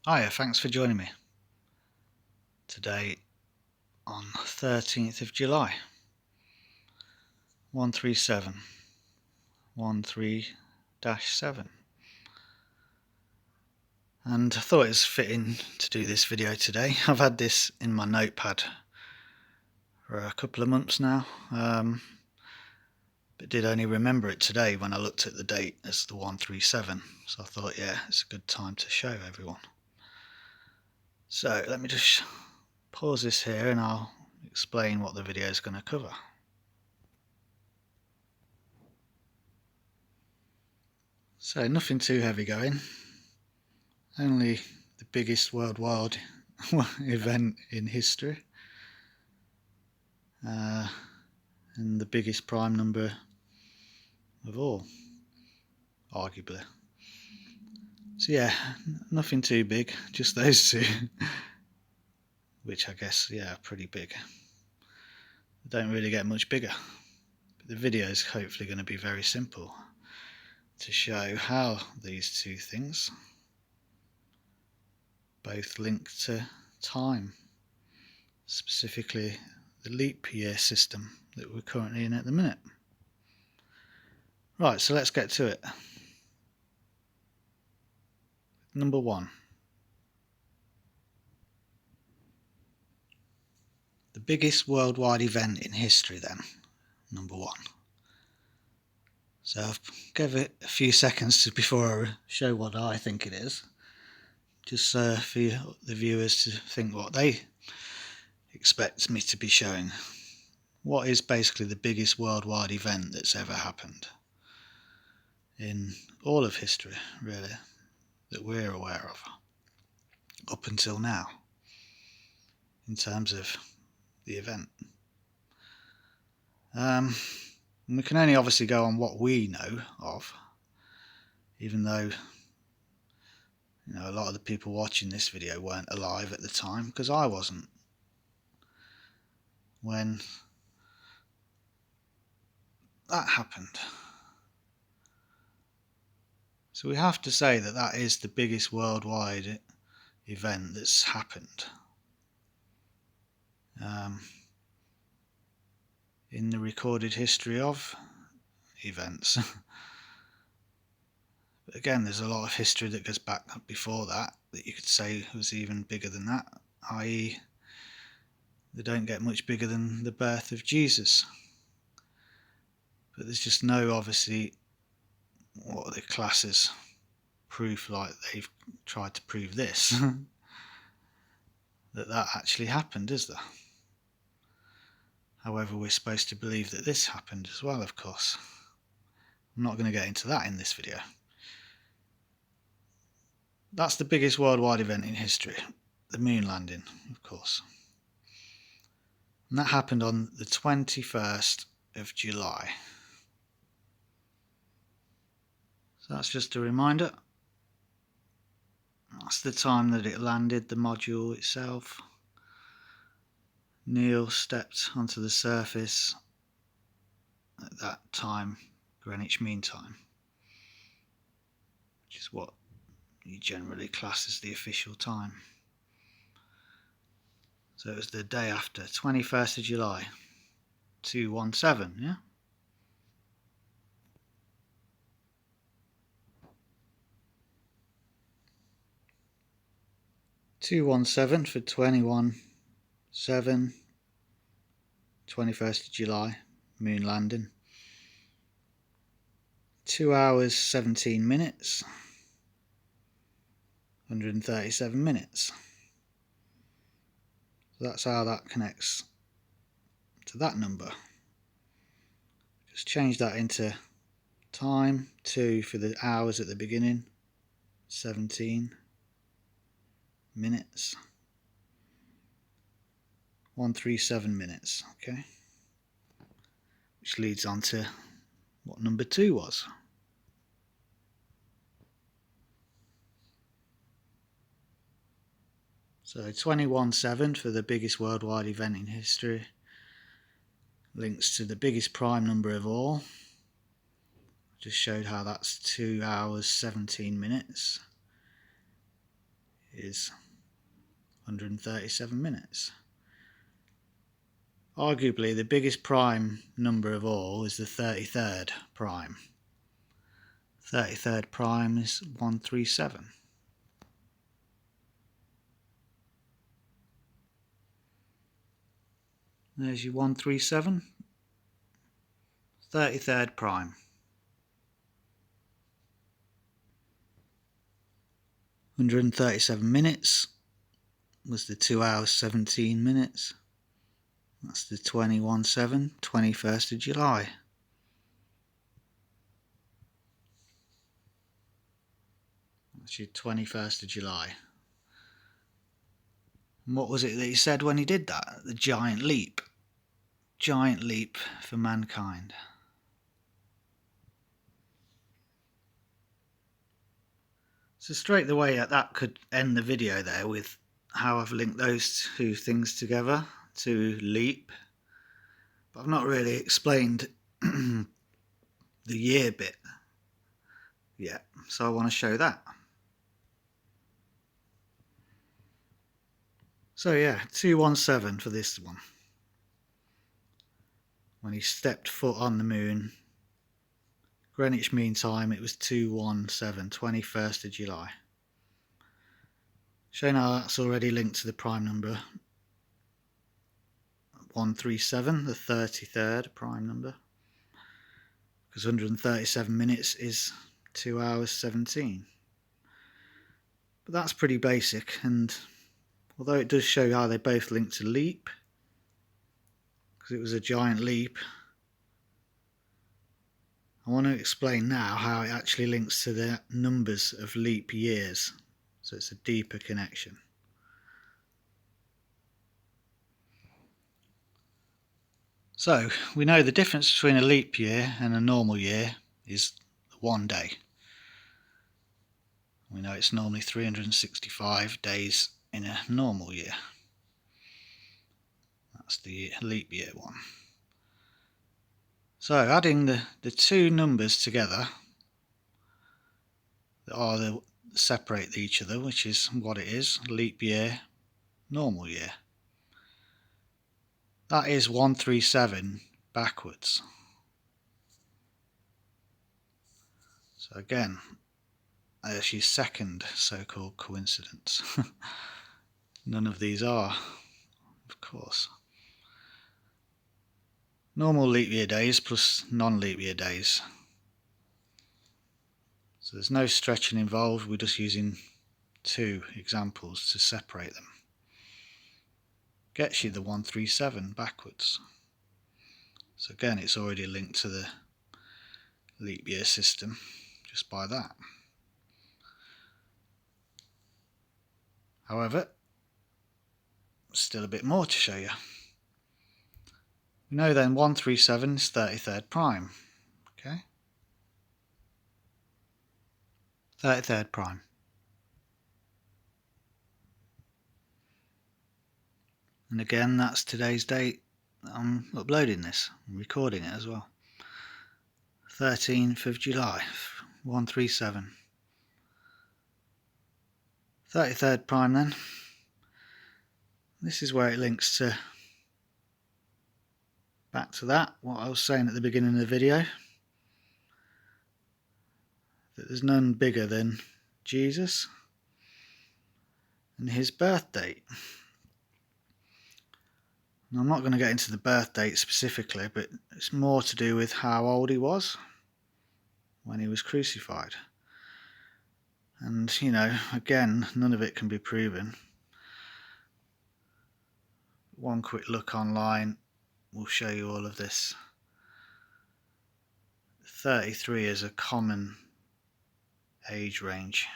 Hiya, thanks for joining me today on 13th of July 137 13-7, and I thought it was fitting to do this video today. I've had this in my notepad for a couple of months now, but did only remember it today when I looked at the date as the 137, so I thought, yeah, it's a good time to show everyone. So let me just pause this here and I'll explain what the video is going to cover. So nothing too heavy going, only the biggest worldwide event in history, and the biggest prime number of all, arguably. So yeah, nothing too big, just those two, which I guess, yeah, are pretty big. They don't really get much bigger, but the video is hopefully going to be very simple to show how these two things both link to time, specifically the leap year system that we're currently in at the minute. Right, so let's get to it. Number one, the biggest worldwide event in history then, number one. So I'll give it a few seconds before I show what I think it is, just for the viewers to think what they expect me to be showing. What is basically the biggest worldwide event that's ever happened in all of history, really, that we're aware of up until now, in terms of the event. We can only obviously go on what we know of, even though, you know, a lot of the people watching this video weren't alive at the time, because I wasn't when that happened. So we have to say that that is the biggest worldwide event that's happened in the recorded history of events. But again, there's a lot of history that goes back before that you could say was even bigger than that, i.e. they don't get much bigger than the birth of Jesus. But there's just no, obviously, what they class as proof, like they've tried to prove this, that actually happened, is there? However, we're supposed to believe that this happened as well, of course. I'm not going to get into that in this video. That's the biggest worldwide event in history, the moon landing, of course. And that happened on the 21st of July. So that's just a reminder. That's the time that it landed, the module itself. Neil stepped onto the surface at that time, Greenwich Mean Time, which is what you generally class as the official time. So it was the day after, 21st of July, 217, yeah? (217) for 21/7, 21st of July, moon landing. 2 hours 17 minutes, 137 minutes. So that's how that connects to that number. Just change that into time, 2 for the hours at the beginning, 17 minutes, 137 minutes, okay? Which leads on to what number 2 was. So 21/7 for the biggest worldwide event in history links to the biggest prime number of all. Just showed how that's 2 hours 17 minutes. is 137 minutes. Arguably the biggest prime number of all is the 33rd prime. 33rd prime is 137. There's your 137. 33rd prime. 137 minutes was the 2 hours 17 minutes. That's the 21/7, 21st of July. That's your 21st of July. And what was it that he said when he did that? The giant leap. Giant leap for mankind. So straight away that could end the video there with how I've linked those two things together to leap. But I've not really explained the year bit yet, so I want to show that. So yeah, 217 for this one. When he stepped foot on the moon, Greenwich Mean Time, it was 217, 21st of July. Showing how that's already linked to the prime number 137, the 33rd prime number, because 137 minutes is 2 hours 17. But that's pretty basic, and although it does show how they both link to leap, because it was a giant leap, I want to explain now how it actually links to the numbers of leap years, so it's a deeper connection. So we know the difference between a leap year and a normal year is 1 day. We know it's normally 365 days in a normal year. That's the leap year one. So adding the two numbers together that are the separate each other, which is what it is, leap year, normal year. That is 137 backwards. So again, there's your second so-called coincidence. None of these are, of course. Normal leap year days plus non-leap year days. So there's no stretching involved, we're just using two examples to separate them. Gets you the 137 backwards. So again, it's already linked to the leap year system just by that. However, still a bit more to show you. We know then 137 is 33rd prime. Okay? 33rd prime. And again, that's today's date that I'm uploading this, I'm recording it as well. 13th of July, 137. 33rd prime then. This is where it links to back to that, what I was saying at the beginning of the video, that there's none bigger than Jesus and his birth date. And I'm not going to get into the birth date specifically, but it's more to do with how old he was when he was crucified. And, you know, again, none of it can be proven. One quick look online will show you all of this. 33 is a common age range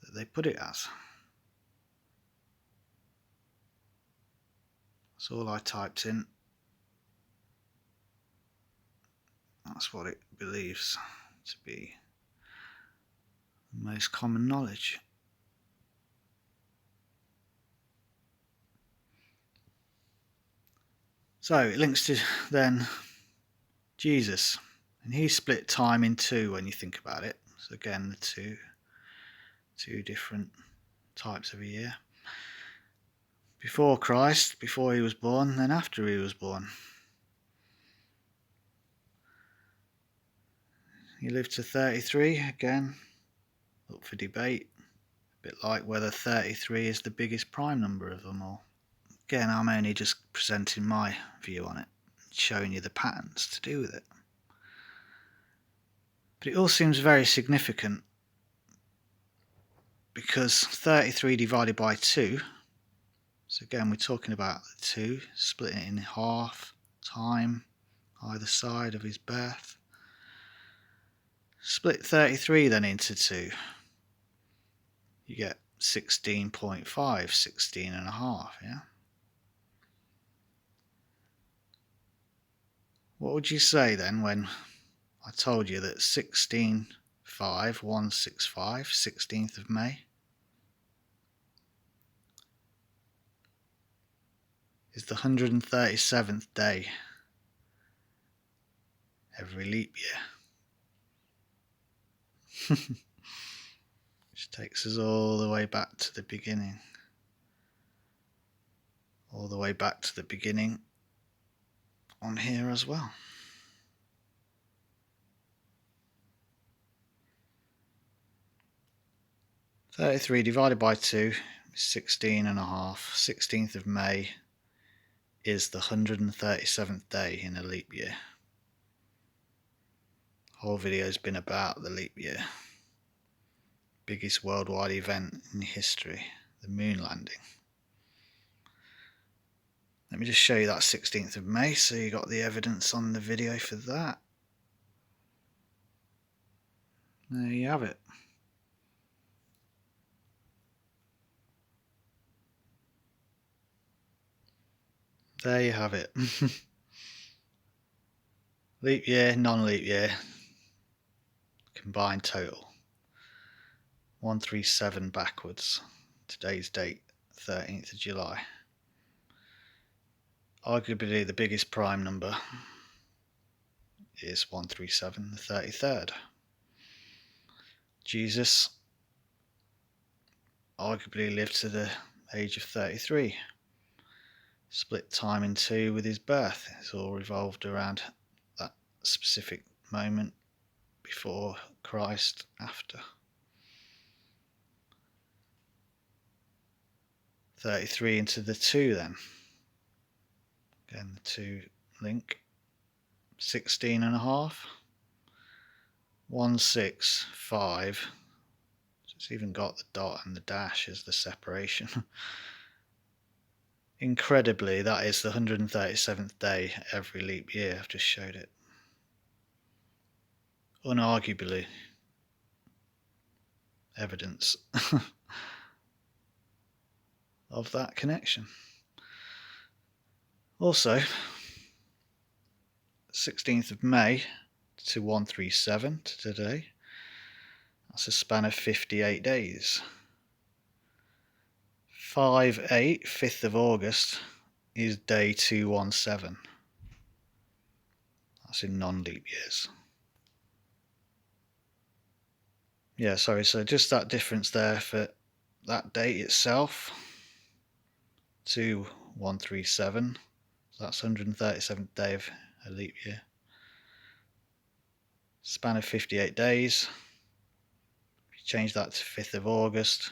that they put it as. That's all I typed in. That's what it believes to be the most common knowledge. So it links to then Jesus, and he split time in two when you think about it. So again, the Two different types of a year. Before Christ, before he was born, then after he was born. He lived to 33, again, up for debate. A bit like whether 33 is the biggest prime number of them all. Again, I'm only just presenting my view on it, showing you the patterns to do with it. But it all seems very significant, because 33 divided by 2, so again we're talking about the 2, splitting it in half, time, either side of his birth. Split 33 then into 2, you get 16.5, 16 and a half, yeah? What would you say then when I told you that 165, 16th of May, is the 137th day every leap year? Which takes us all the way back to the beginning. All the way back to the beginning on here as well. (33) divided by 2 is 16 and a half. 16th of May is the 137th day in a leap year. The whole video's been about the leap year. Biggest worldwide event in history, the moon landing. Let me just show you that 16th of May so you got the evidence on the video for that. There you have it. There you have it. Leap year, non-leap year, combined total. 137 backwards. Today's date, 13th of July. Arguably the biggest prime number is 137, the 33rd. Jesus arguably lived to the age of 33. Split time in 2 with his birth. It's all revolved around that specific moment, before Christ, after. 33 into the 2 then. Again, the 2 link. 16 and a half. 165. It's even got the dot and the dash as the separation. Incredibly, that is the 137th day every leap year. I've just showed it. Unarguably evidence of that connection. Also, 16th of May to 137 to today, that's a span of 58 days. 5/8, 5th of August, is day 217. That's in non-leap years. Yeah, sorry, so just that difference there for that date itself, 2137, so that's 137th day of a leap year. Span of 58 days. If you change that to 5th of August,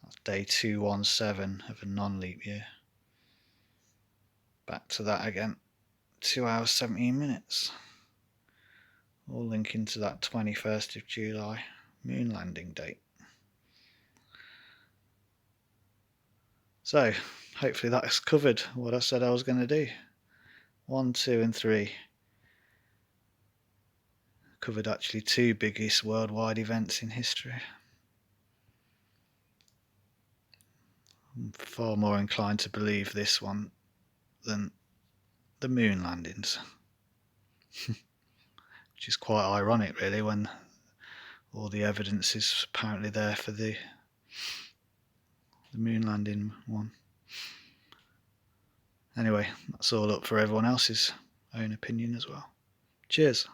that's day 217 of a non-leap year. Back to that again, 2 hours 17 minutes. All linking to that 21st of July moon landing date. So, hopefully that's covered what I said I was going to do. 1, 2 and 3. Covered actually 2 biggest worldwide events in history. I'm far more inclined to believe this one than the moon landings. Which is quite ironic really, when all the evidence is apparently there for the moon landing one. Anyway, that's all up for everyone else's own opinion as well. Cheers.